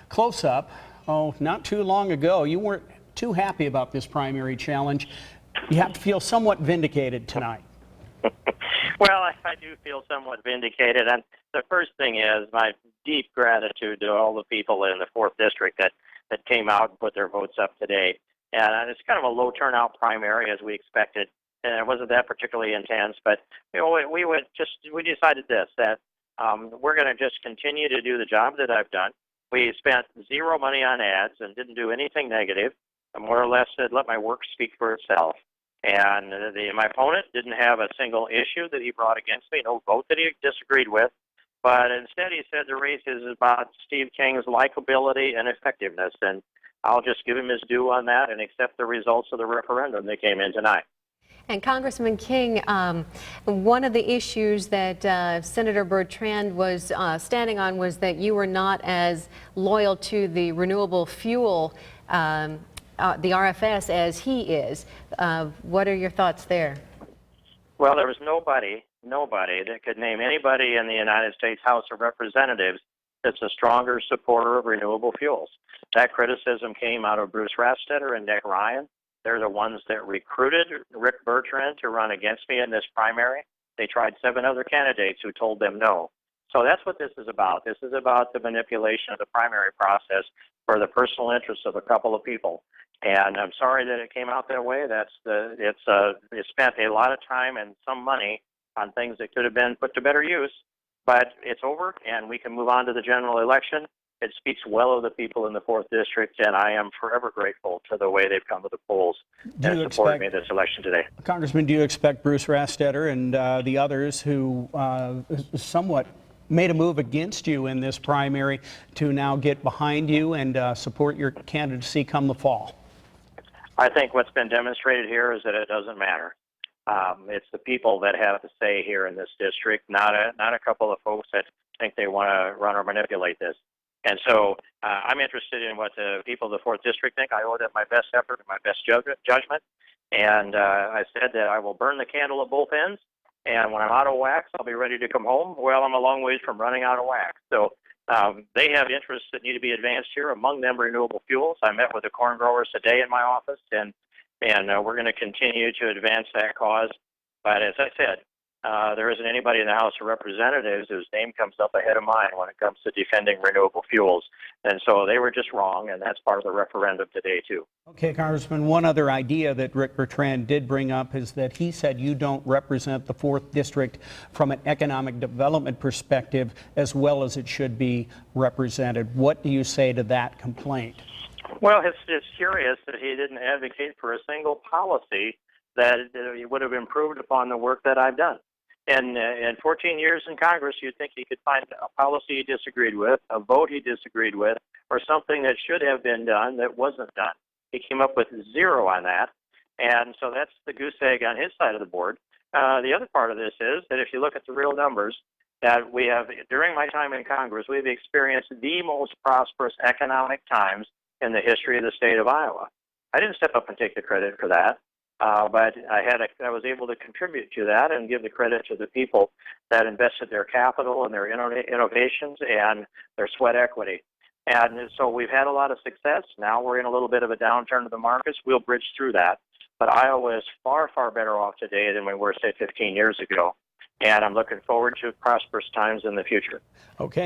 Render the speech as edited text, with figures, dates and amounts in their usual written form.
Close up, not too long ago, you weren't too happy about this primary challenge. You have to feel somewhat vindicated tonight. Well, I do feel somewhat vindicated. And the first thing is my deep gratitude to all the people in the 4th District that came out and put their votes up today. And it's kind of a low turnout primary as we expected. And it wasn't that particularly intense, but we decided that we're going to just continue to do the job that I've done. We spent zero money on ads and didn't do anything negative. I more or less said, let my work speak for itself. And my opponent didn't have a single issue that he brought against me, no vote that he disagreed with. But instead, he said the race is about Steve King's likability and effectiveness. And I'll just give him his due on that and accept the results of the referendum that came in tonight. And Congressman King, one of the issues that Senator Bertrand was standing on was that you were not as loyal to the renewable fuel, the RFS, as he is. What are your thoughts there? Well, there was nobody that could name anybody in the United States House of Representatives that's a stronger supporter of renewable fuels. That criticism came out of Bruce Rastetter and Nick Ryan. They're the ones that recruited Rick Bertrand to run against me in this primary. They tried 7 other candidates who told them no. So that's what this is about. This is about the manipulation of the primary process for the personal interests of a couple of people. And I'm sorry that it came out that way. It spent a lot of time and some money on things that could have been put to better use. But it's over, and we can move on to the general election. It speaks well of the people in the 4th District, and I am forever grateful to the way they've come to the polls and supported me in this election today. Congressman, do you expect Bruce Rastetter and the others who somewhat made a move against you in this primary to now get behind you and support your candidacy come the fall? I think what's been demonstrated here is that it doesn't matter. It's the people that have the say here in this district, not a couple of folks that think they want to run or manipulate this. And so I'm interested in what the people of the 4th District think. I owe them my best effort and my best judgment. And I said that I will burn the candle at both ends. And when I'm out of wax, I'll be ready to come home. Well, I'm a long ways from running out of wax. So they have interests that need to be advanced here, among them renewable fuels. I met with the corn growers today in my office, and we're going to continue to advance that cause. But as I said, there isn't anybody in the House of Representatives whose name comes up ahead of mine when it comes to defending renewable fuels. And so they were just wrong, and that's part of the referendum today, too. Okay, Congressman, one other idea that Rick Bertrand did bring up is that he said you don't represent the 4th District from an economic development perspective as well as it should be represented. What do you say to that complaint? Well, it's curious that he didn't advocate for a single policy that would have improved upon the work that I've done. And in 14 years in Congress, you'd think he could find a policy he disagreed with, a vote he disagreed with, or something that should have been done that wasn't done. He came up with 0 on that. And so that's the goose egg on his side of the board. The other part of this is that if you look at the real numbers, that we have, during my time in Congress, we've experienced the most prosperous economic times in the history of the state of Iowa. I didn't step up and take the credit for that. But I was able to contribute to that and give the credit to the people that invested their capital and their innovations and their sweat equity. And so we've had a lot of success. Now we're in a little bit of a downturn of the markets. We'll bridge through that. But Iowa is far, far better off today than we were, say, 15 years ago. And I'm looking forward to prosperous times in the future. Okay.